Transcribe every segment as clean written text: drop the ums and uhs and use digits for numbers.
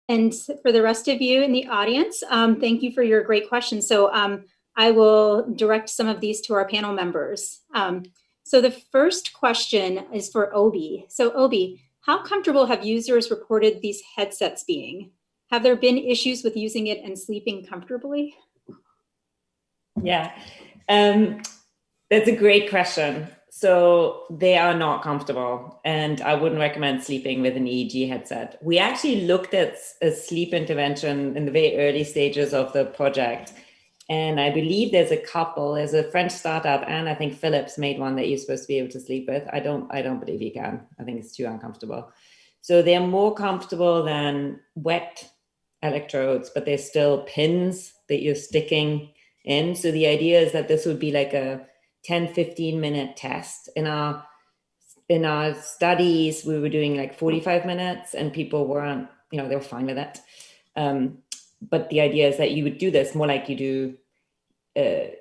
And for the rest of you in the audience, thank you for your great questions. So I will direct some of these to our panel members. So the first question is for Obi. So Obi, how comfortable have users reported these headsets being? Have there been issues with using it and sleeping comfortably? Yeah, that's a great question. So they are not comfortable, and I wouldn't recommend sleeping with an EEG headset. We actually looked at a sleep intervention in the very early stages of the project. And I believe there's a French startup, and I think Philips made one that you're supposed to be able to sleep with. I don't believe you can. I think it's too uncomfortable. So they're more comfortable than wet electrodes, but they're still pins that you're sticking in. So the idea is that this would be like a 10, 15 minute test. In our studies, we were doing like 45 minutes and people weren't, they were fine with it. But the idea is that you would do this more like you do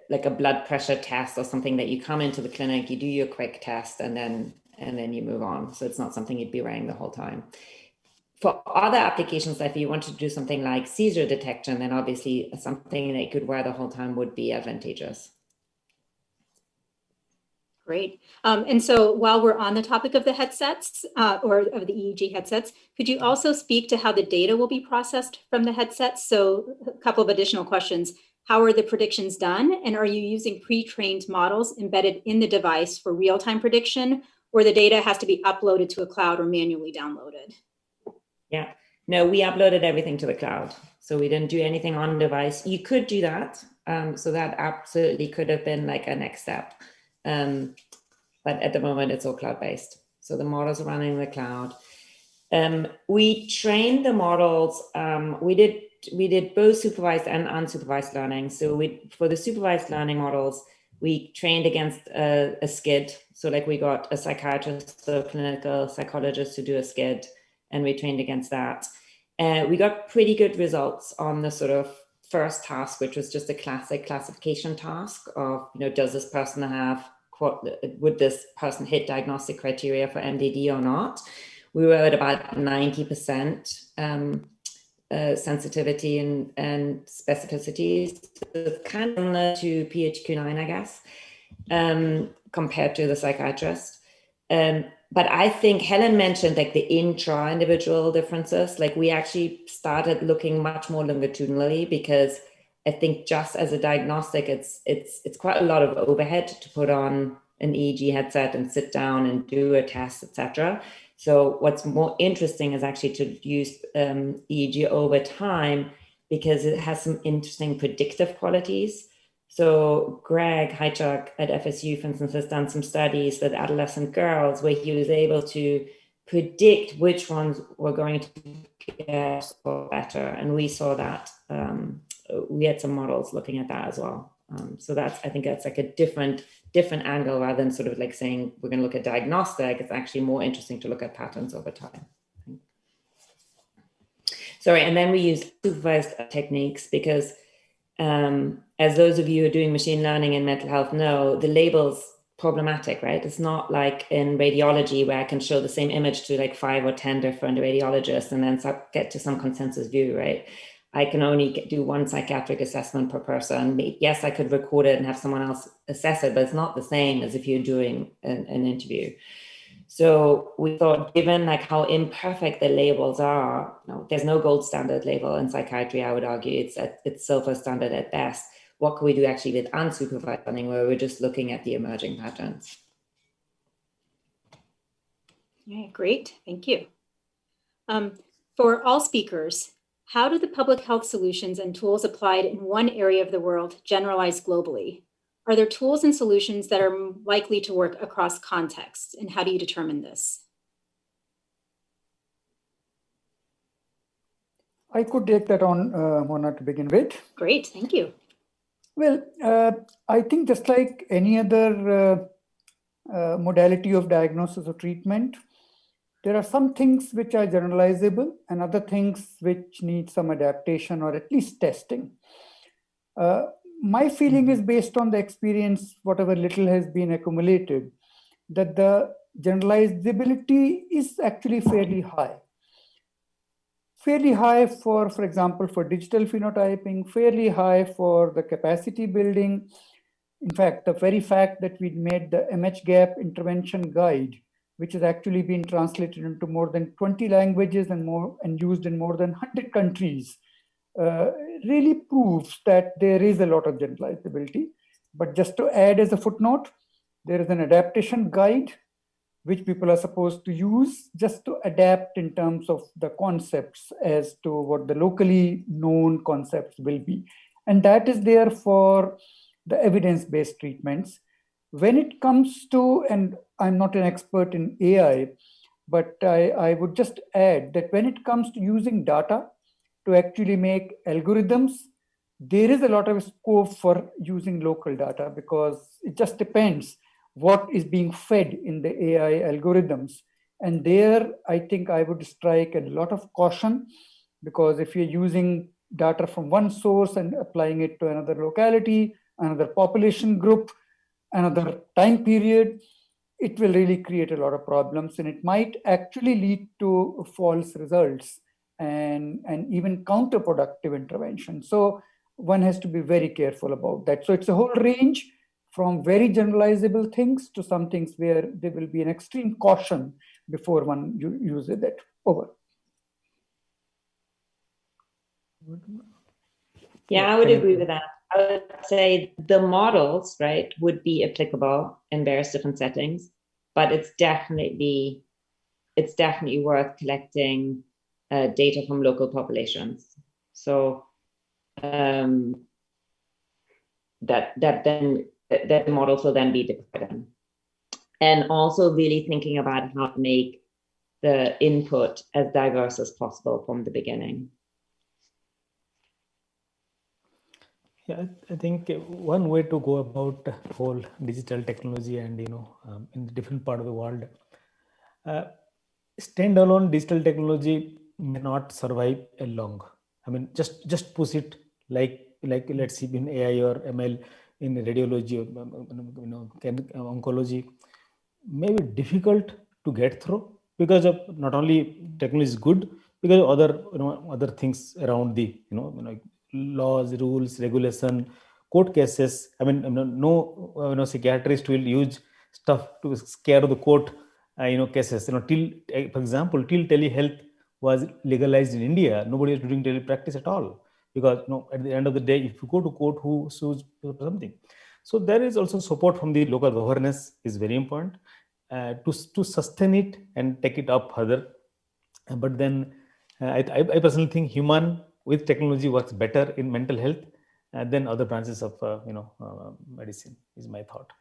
like a blood pressure test or something, that you come into the clinic, you do your quick test, and then you move on. So it's not something you'd be wearing the whole time. For other applications, if you want to do something like seizure detection, then obviously something that you could wear the whole time would be advantageous. Great. And so while we're on the topic of the headsets or of the EEG headsets, could you also speak to how the data will be processed from the headsets? So a couple of additional questions. How are the predictions done? And are you using pre-trained models embedded in the device for real-time prediction, or the data has to be uploaded to a cloud or manually downloaded? Yeah, no, we uploaded everything to the cloud. So we didn't do anything on device. You could do that. So that absolutely could have been like a next step. But at the moment, it's all cloud-based. So the models are running in the cloud. We trained the models. We did both supervised and unsupervised learning. So for the supervised learning models, we trained against a SCID. So like we got a psychiatrist, a clinical psychologist to do a SCID, and we trained against that. We got pretty good results on the sort of first task, which was just a classic classification task of, does this person would this person hit diagnostic criteria for MDD or not? We were at about 90% sensitivity and specificity. So it's kind of similar to PHQ-9, I guess, compared to the psychiatrist. But I think Helen mentioned like the intra-individual differences. Like we actually started looking much more longitudinally, because I think just as a diagnostic, it's quite a lot of overhead to put on an EEG headset and sit down and do a test, etc. So what's more interesting is actually to use EEG over time, because it has some interesting predictive qualities. So Greg Heichuk at FSU, for instance, has done some studies with adolescent girls where he was able to predict which ones were going to get better. And we saw that. We had some models looking at that as well. So I think that's like a different angle, rather than sort of like saying we're going to look at diagnostic. It's actually more interesting to look at patterns over time. Sorry, and then we use supervised techniques, because as those of you who are doing machine learning in mental health know, the label's problematic, right? It's not like in radiology where I can show the same image to like 5 or 10 different radiologists and then get to some consensus view, right? I can only do one psychiatric assessment per person. Yes, I could record it and have someone else assess it, but it's not the same as if you're doing an interview. So we thought, given like how imperfect the labels are, there's no gold standard label in psychiatry, I would argue. It's silver standard at best. What can we do actually with unsupervised learning, where we're just looking at the emerging patterns? Yeah, great, thank you. For all speakers, how do the public health solutions and tools applied in one area of the world generalize globally? Are there tools and solutions that are likely to work across contexts, and how do you determine this? I could take that on, Mona, to begin with. Great, thank you. Well, I think just like any other modality of diagnosis or treatment, there are some things which are generalizable and other things which need some adaptation or at least testing. My feeling is, based on the experience, whatever little has been accumulated, that the generalizability is actually fairly high. fairly high for example, for digital phenotyping, fairly high for the capacity building. In fact, the very fact that we made the MHGAP intervention guide, which has actually been translated into more than 20 languages and used in more than 100 countries, really proves that there is a lot of generalizability. But just to add as a footnote, there is an adaptation guide which people are supposed to use just to adapt in terms of the concepts as to what the locally known concepts will be. And that is there for the evidence-based treatments. When it comes to, and I'm not an expert in AI, but I would just add that when it comes to using data to actually make algorithms, there is a lot of scope for using local data, because it just depends what is being fed in the AI algorithms. And there, I think I would strike a lot of caution, because if you're using data from one source and applying it to another locality, another population group, another time period, it will really create a lot of problems, and it might actually lead to false results and even counterproductive intervention. So one has to be very careful about that. So it's a whole range from very generalizable things to some things where there will be an extreme caution before one uses it. Over. Yeah, I would agree with that. I would say the models, right, would be applicable in various different settings, but it's definitely worth collecting data from local populations. So that models will then be deployed. And also really thinking about how to make the input as diverse as possible from the beginning. Yeah, I think one way to go about whole digital technology and, in the different part of the world, standalone digital technology may not survive a long. I mean, just push it like let's see in AI or ML in radiology, oncology, may be difficult to get through because of not only technology is good, because of other things around the laws, rules, regulation, court cases. I mean, no psychiatrist will use stuff to scare the court, cases. Till, for example, till telehealth was legalized in India, nobody was doing telepractice at all, because at the end of the day, if you go to court, who sues for something? So there is also support from the local governance is very important to sustain it and take it up further. But then I personally think human with technology works better in mental health than other branches of medicine, is my thought.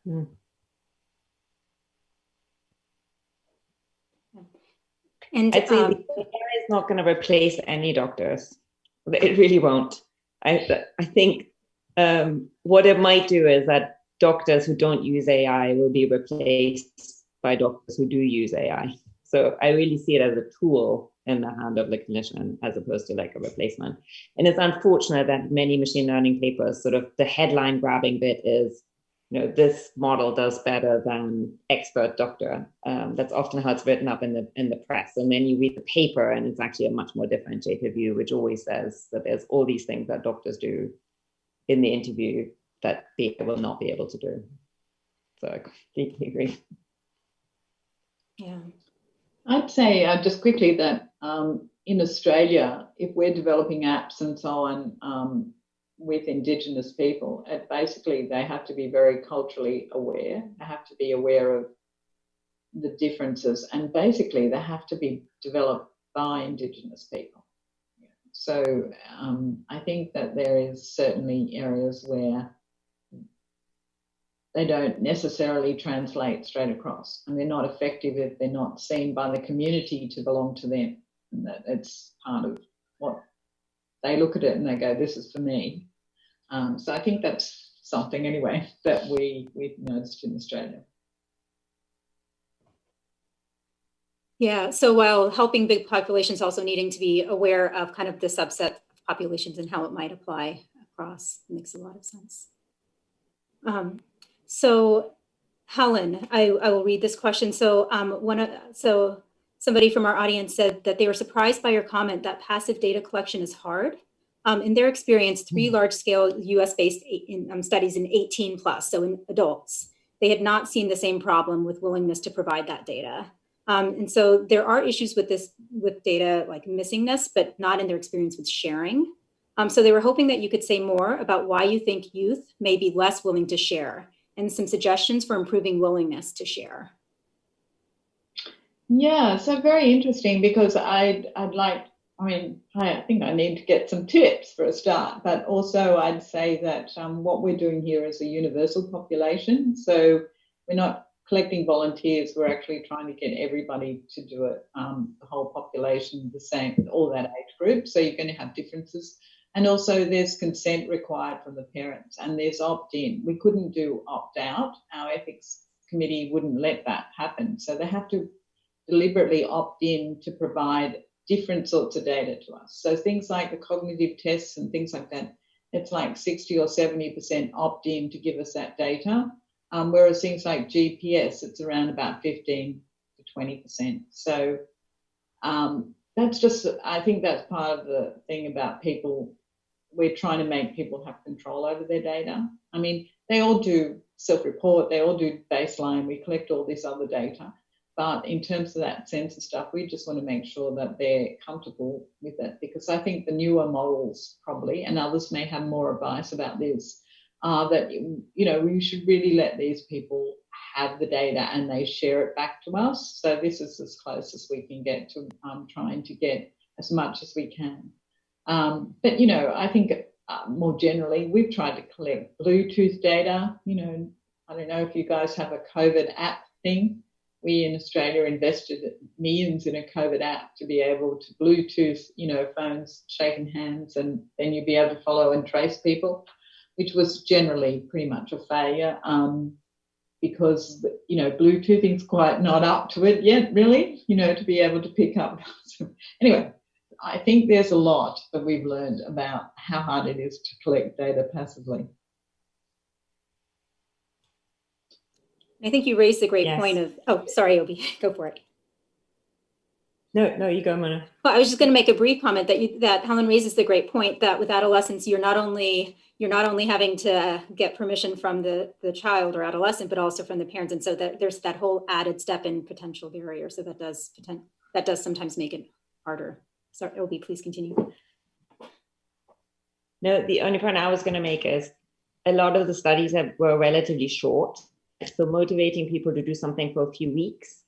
Mm. And I'd say the AI is not going to replace any doctors. It really won't. I think what it might do is that doctors who don't use AI will be replaced by doctors who do use AI. So I really see it as a tool in the hand of the clinician as opposed to like a replacement. And it's unfortunate that many machine learning papers, sort of the headline grabbing bit is, this model does better than expert doctor. That's often how it's written up in the press. And then you read the paper and it's actually a much more differentiated view, which always says that there's all these things that doctors do in the interview that people will not be able to do. So I completely agree. yeah. I'd say just quickly that in Australia, if we're developing apps and so on with Indigenous people, basically they have to be very culturally aware. They have to be aware of the differences, and basically they have to be developed by Indigenous people. So I think that there is certainly areas where they don't necessarily translate straight across, and they're not effective if they're not seen by the community to belong to them. And that it's part of what they look at it and they go, this is for me. So I think that's something anyway that we've noticed in Australia. Yeah, so while helping big populations, also needing to be aware of kind of the subset of populations and how it might apply across, makes a lot of sense. So Helen, I will read this question. So Somebody from our audience said that they were surprised by your comment that passive data collection is hard. In their experience, 3 large-scale US-based studies in 18 plus, so in adults, they had not seen the same problem with willingness to provide that data. And so there are issues with this, with data like missingness, but not in their experience with sharing. So they were hoping that you could say more about why you think youth may be less willing to share and some suggestions for improving willingness to share. Yeah, so very interesting, because I think I need to get some tips for a start, but also I'd say that what we're doing here is a universal population. So we're not collecting volunteers, we're actually trying to get everybody to do it, the whole population the same, all that age group. So you're going to have differences. And also there's consent required from the parents, and there's opt-in. We couldn't do opt-out. Our ethics committee wouldn't let that happen. So they have to deliberately opt in to provide different sorts of data to us. So things like the cognitive tests and things like that, it's like 60 or 70% opt in to give us that data. Whereas things like GPS, it's around about 15 to 20%. So that's just, I think that's part of the thing about people. We're trying to make people have control over their data. I mean, they all do self-report, they all do baseline, we collect all this other data. But in terms of that census stuff, we just want to make sure that they're comfortable with it, because I think the newer models probably, and others may have more advice about this, that, we should really let these people have the data and they share it back to us. So this is as close as we can get to trying to get as much as we can. But, I think more generally, we've tried to collect Bluetooth data. I don't know if you guys have a COVID app thing. We in Australia invested millions in a COVID app to be able to Bluetooth, phones, shaking hands, and then you'd be able to follow and trace people, which was generally pretty much a failure because, Bluetoothing's quite not up to it yet, really, to be able to pick up. Anyway, I think there's a lot that we've learned about how hard it is to collect data passively. I think you raised the great point of, oh, sorry, Obi, go for it. No, you go, Mona. Well, I was just going to make a brief comment that Helen raises the great point that with adolescents, you're not only having to get permission from the child or adolescent, but also from the parents. And so that there's that whole added step in potential barrier. So that does sometimes make it harder. Sorry, Obi, please continue. No, the only point I was going to make is a lot of the studies were relatively short. So motivating people to do something for a few weeks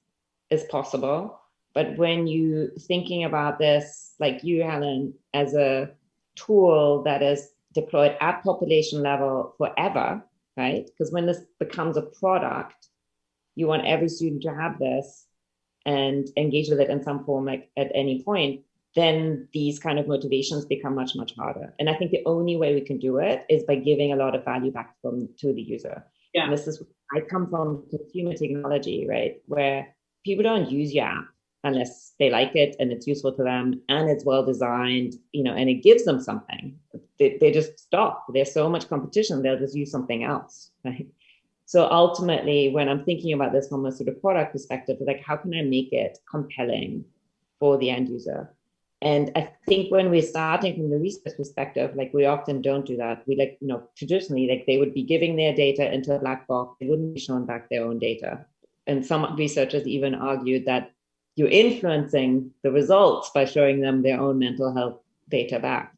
is possible. But when you're thinking about this, like you, Helen, as a tool that is deployed at population level forever, right? Because when this becomes a product, you want every student to have this and engage with it in some form, like at any point, then these kind of motivations become much, much harder. And I think the only way we can do it is by giving a lot of value back to the user. Yeah. And this is, I come from consumer technology, right? Where people don't use your app unless they like it and it's useful to them and it's well designed, and it gives them something. They just stop. There's so much competition, they'll just use something else, right? So ultimately, when I'm thinking about this from a sort of product perspective, like how can I make it compelling for the end user? And I think when we're starting from the research perspective, like we often don't do that. We traditionally, like they would be giving their data into a black box. They wouldn't be showing back their own data. And some researchers even argued that you're influencing the results by showing them their own mental health data back.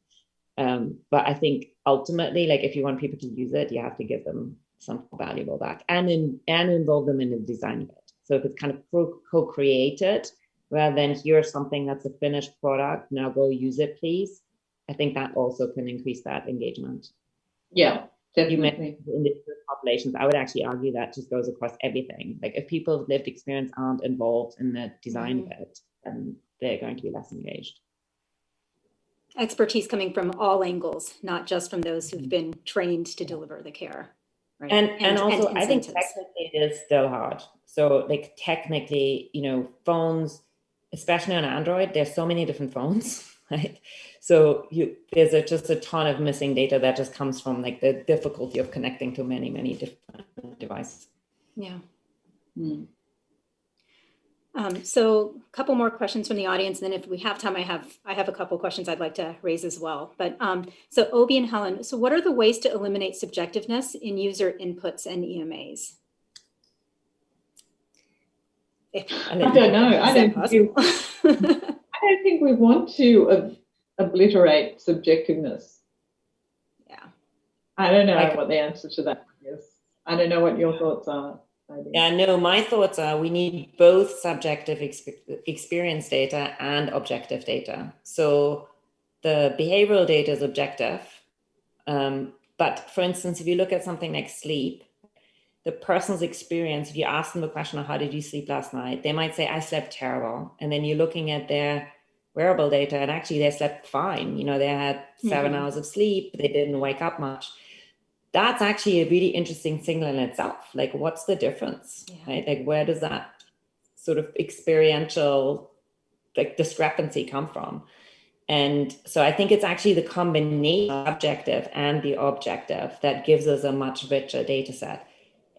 But I think ultimately, like if you want people to use it, you have to give them something valuable back and involve them in the design of it. So if it's kind of co-created, rather than here's something that's a finished product, now go use it, please. I think that also can increase that engagement. Yeah, definitely. In the populations, I would actually argue that just goes across everything. Like if people's lived experience aren't involved in the design of it, then they're going to be less engaged. Expertise coming from all angles, not just from those who've been trained to deliver the care. Right? And also, I think technically it is still hard. So like technically, phones, especially on Android, there's so many different phones, right? So there's just a ton of missing data that just comes from like the difficulty of connecting to many, many different devices. Yeah. So a couple more questions from the audience, and then if we have time, I have a couple questions I'd like to raise as well. But so Obi and Helen, so what are the ways to eliminate subjectiveness in user inputs and EMAs? I don't know. I don't think we want to obliterate subjectiveness. Yeah. I don't know what the answer to that is. I don't know what your thoughts are. Yeah, no, my thoughts are we need both subjective experience data and objective data. So the behavioral data is objective. But for instance, if you look at something like sleep, the person's experience, if you ask them the question of how did you sleep last night, they might say, I slept terrible. And then you're looking at their wearable data and actually they slept fine. You know, they had 7 hours of sleep, they didn't wake up much. That's actually a really interesting signal in itself. Like, what's the difference, right? Like, where does that sort of experiential like discrepancy come from? And so I think it's actually the combination of subjective and the objective that gives us a much richer data set.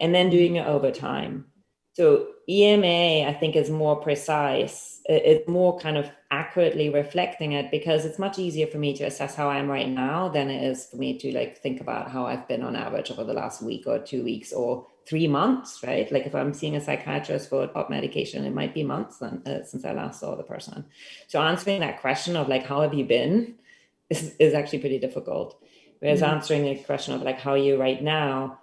And then doing it over time. So EMA, I think, is more precise. It's more kind of accurately reflecting it because it's much easier for me to assess how I am right now than it is for me to like think about how I've been on average over the last week or 2 weeks or 3 months, right? Like if I'm seeing a psychiatrist for top medication, it might be months since I last saw the person. So answering that question of like, how have you been is actually pretty difficult. Whereas answering a question of like, how are you right now,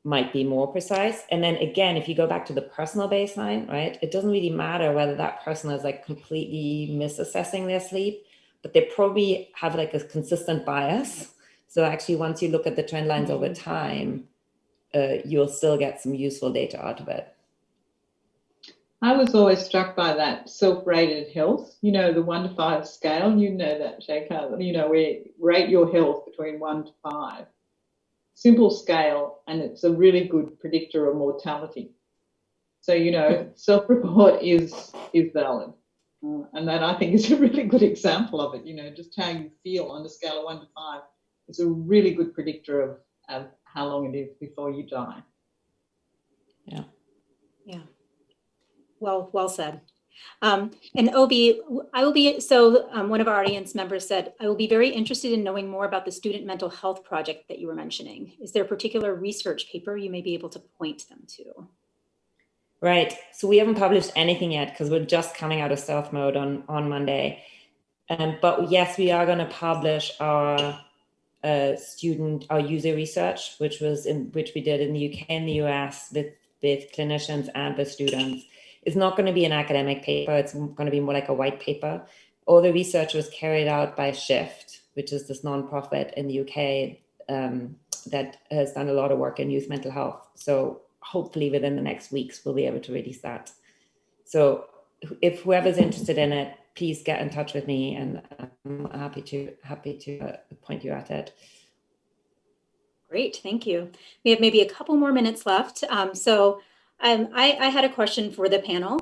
might be more precise. And then again, if you go back to the personal baseline, right, it doesn't really matter whether that person is like completely misassessing their sleep, but they probably have like a consistent bias. So actually, once you look at the trend lines over time, you'll still get some useful data out of it. I was always struck by that self-rated health, you know, the 1 to 5 scale, you know that, Shekhar, you know, we rate your health between 1 to 5. Simple scale, and it's a really good predictor of mortality. So, you know, self-report is valid. And that I think is a really good example of it, you know, just how you feel on a scale of 1 to 5. It's a really good predictor of how long it is before you die. Yeah. Yeah. Well said. And Obi, one of our audience members said, I will be very interested in knowing more about the student mental health project that you were mentioning. Is there a particular research paper you may be able to point them to? Right. So we haven't published anything yet because we're just coming out of stealth mode on Monday. But yes, we are going to publish our user research, which we did in the UK and the US with clinicians and with students. It's not going to be an academic paper. It's going to be more like a white paper. All the research was carried out by Shift, which is this nonprofit in the UK that has done a lot of work in youth mental health. So hopefully within the next weeks, we'll be able to release that. So if whoever's interested in it, please get in touch with me and I'm happy to point you at it. Great, thank you. We have maybe a couple more minutes left. I had a question for the panel.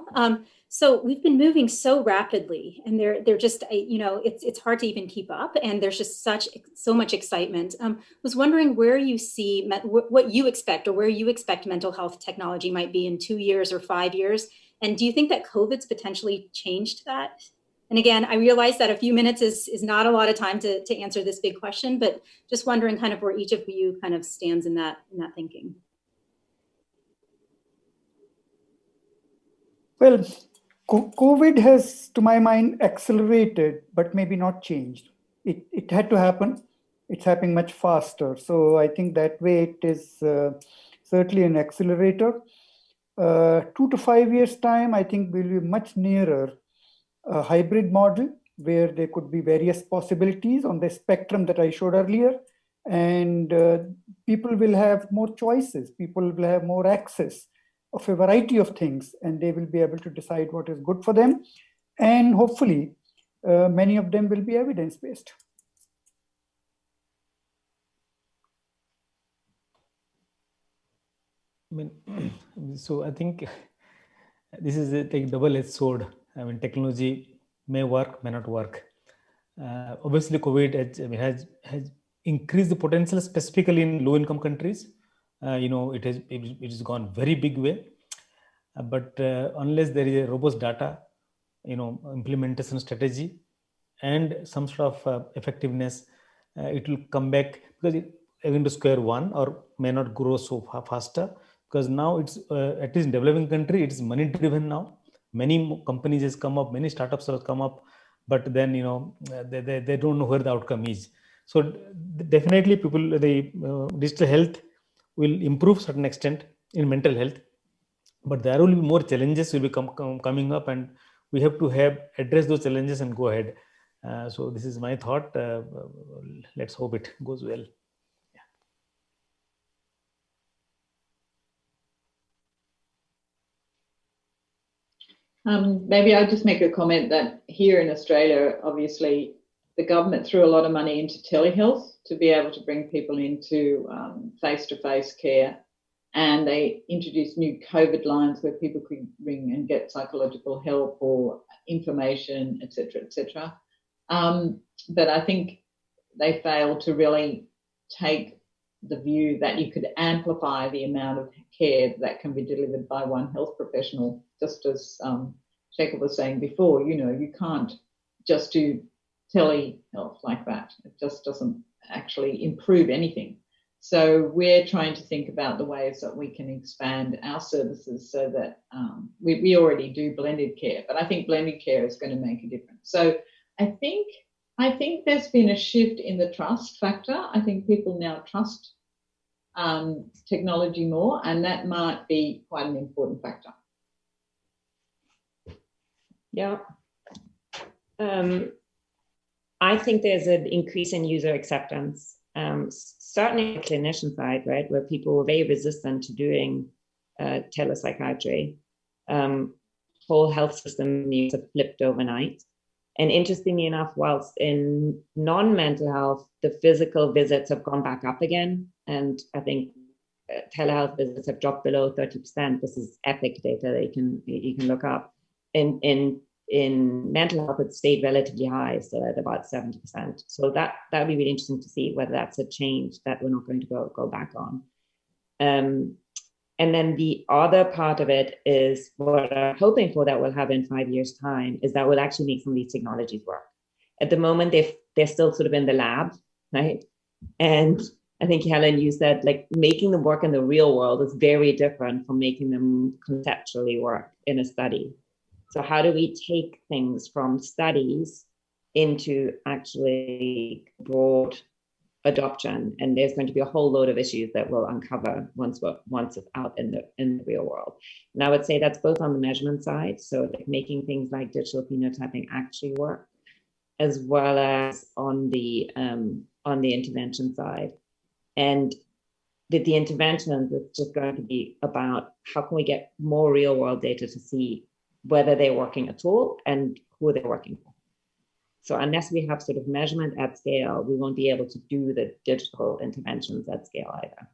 So we've been moving so rapidly, and they're just, you know, it's hard to even keep up, and there's just so much excitement. Was wondering where you see what you expect, or where you expect mental health technology might be in 2 years or 5 years, and do you think that COVID's potentially changed that? And again, I realize that a few minutes is not a lot of time to answer this big question, but just wondering kind of where each of you kind of stands in that thinking. Well, COVID has, to my mind, accelerated, but maybe not changed. It had to happen. It's happening much faster. So I think that way it is certainly an accelerator. 2 to 5 years' time, I think we'll be much nearer a hybrid model where there could be various possibilities on the spectrum that I showed earlier. And people will have more choices. People will have more access of a variety of things, and they will be able to decide what is good for them. And hopefully, many of them will be evidence-based. I mean, so I think this is a like double-edged sword. I mean, technology may work, may not work. Obviously, COVID has increased the potential, specifically in low-income countries. You know, it has gone very big way. But unless there is a robust data, implementation strategy and some sort of effectiveness, it will come back, because again to square one, or may not grow so faster, because now it's at least in developing country, it is money driven now. Many companies has come up, many startups have come up, but then they don't know where the outcome is. So definitely the digital health will improve certain extent in mental health, but there will be more challenges will be coming up, and we have to address those challenges and go ahead. So this is my thought. Let's hope it goes well. Maybe I'll just make a comment that here in Australia, obviously, the government threw a lot of money into telehealth to be able to bring people into face-to-face care. And they introduced new COVID lines where people could ring and get psychological help or information, etc., etc. But I think they failed to really take the view that you could amplify the amount of care that can be delivered by one health professional. Just as Shekhar was saying before, you can't just do telehealth like that. It just doesn't actually improve anything. So we're trying to think about the ways that we can expand our services so that we already do blended care, but I think blended care is going to make a difference. So I think there's been a shift in the trust factor. I think people now trust technology more, and that might be quite an important factor. Yeah. I think there's an increase in user acceptance. Certainly on the clinician side, right, where people were very resistant to doing telepsychiatry. Whole health system needs have flipped overnight. And interestingly enough, whilst in non-mental health, the physical visits have gone back up again. And I think telehealth visits have dropped below 30%. This is EPIC data that you can look up. In mental health, it stayed relatively high, so at about 70%. So that would be really interesting to see whether that's a change that we're not going to go back on. And then the other part of it is what I'm hoping for that we'll have in 5 years' time is that we'll actually make some of these technologies work. At the moment, they're still sort of in the lab, right? And I think Helen, you said like making them work in the real world is very different from making them conceptually work in a study. So how do we take things from studies into actually broad adoption? And there's going to be a whole load of issues that we'll uncover once it's out in the real world. And I would say that's both on the measurement side, so like making things like digital phenotyping actually work, as well as on the intervention side. And the interventions is just going to be about how can we get more real world data to see whether they're working at all and who they're working for. So unless we have sort of measurement at scale, we won't be able to do the digital interventions at scale either.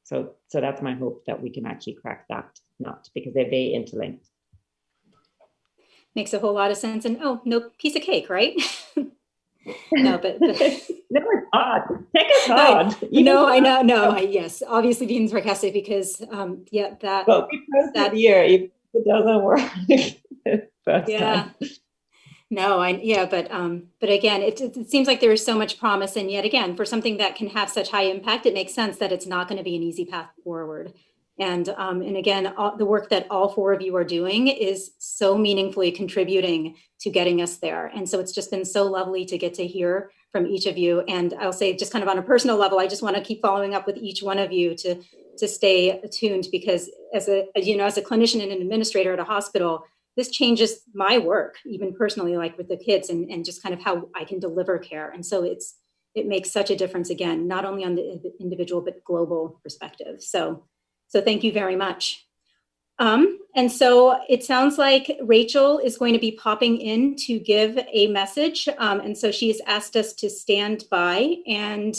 So that's my hope, that we can actually crack that nut, because they're very interlinked. Makes a whole lot of sense. And no piece of cake, right? No, but no, it's hard. Tech is hard. Yes, obviously being sarcastic because that. Well, because that year, if it doesn't work first time. But again, it seems like there is so much promise, and yet again, for something that can have such high impact, it makes sense that it's not going to be an easy path forward. And again, the work that all four of you are doing is so meaningfully contributing to getting us there. And so it's just been so lovely to get to hear from each of you. And I'll say, just kind of on a personal level, I just want to keep following up with each one of you to stay attuned, because as a clinician and an administrator at a hospital, this changes my work, even personally, like with the kids and just kind of how I can deliver care. And so it makes such a difference, again, not only on the individual, but global perspective. So thank you very much. And so it sounds like Rachel is going to be popping in to give a message. And so she's asked us to stand by and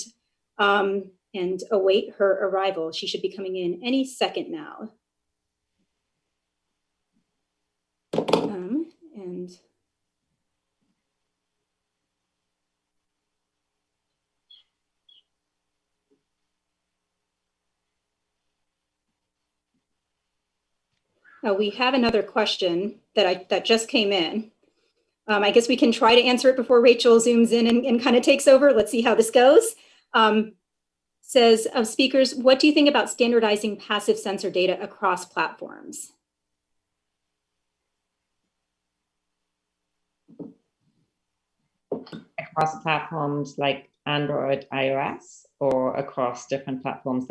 await her arrival. She should be coming in any second now. We have another question that just came in. I guess we can try to answer it before Rachel zooms in and kind of takes over. Let's see how this goes. Says, of speakers, what do you think about standardizing passive sensor data across platforms? Across platforms like Android, iOS, or across different platforms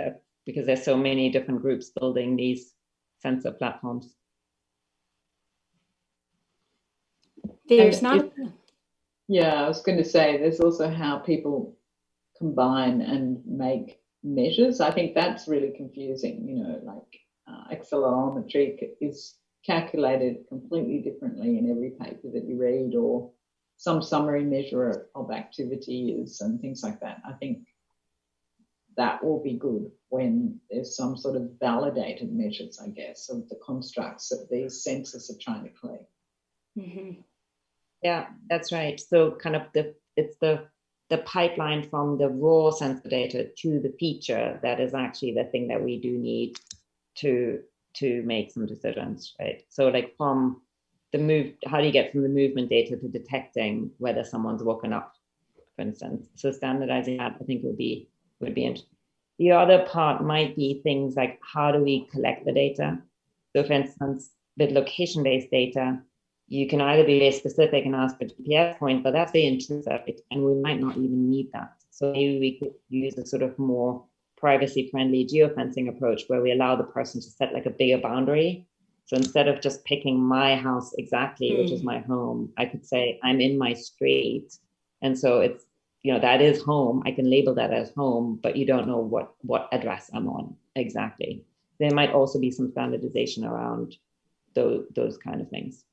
because there's so many different groups building these sensor platforms? There's not. Yeah, I was going to say there's also how people combine and make measures. I think that's really confusing. You know, like accelerometry is calculated completely differently in every paper that you read, or some summary measure of activity is, and things like that. I think that will be good when there's some sort of validated measures, I guess, of the constructs that these sensors are trying to collect. Mm-hmm. Yeah, that's right. So kind of it's the pipeline from the raw sensor data to the feature that is actually the thing that we do need to make some decisions, right? So like from the how do you get from the movement data to detecting whether someone's woken up, for instance? So standardizing that, I think, would be interesting. The other part might be things like, how do we collect the data? So for instance, with location-based data, you can either be very specific and ask for a GPS point, but that's very intrusive, and we might not even need that. So maybe we could use a sort of more privacy-friendly geofencing approach where we allow the person to set like a bigger boundary. So instead of just picking my house exactly, which is my home, I could say I'm in my street. And so it's, you know, that is home. I can label that as home, but you don't know what address I'm on exactly. There might also be some standardization around those kind of things.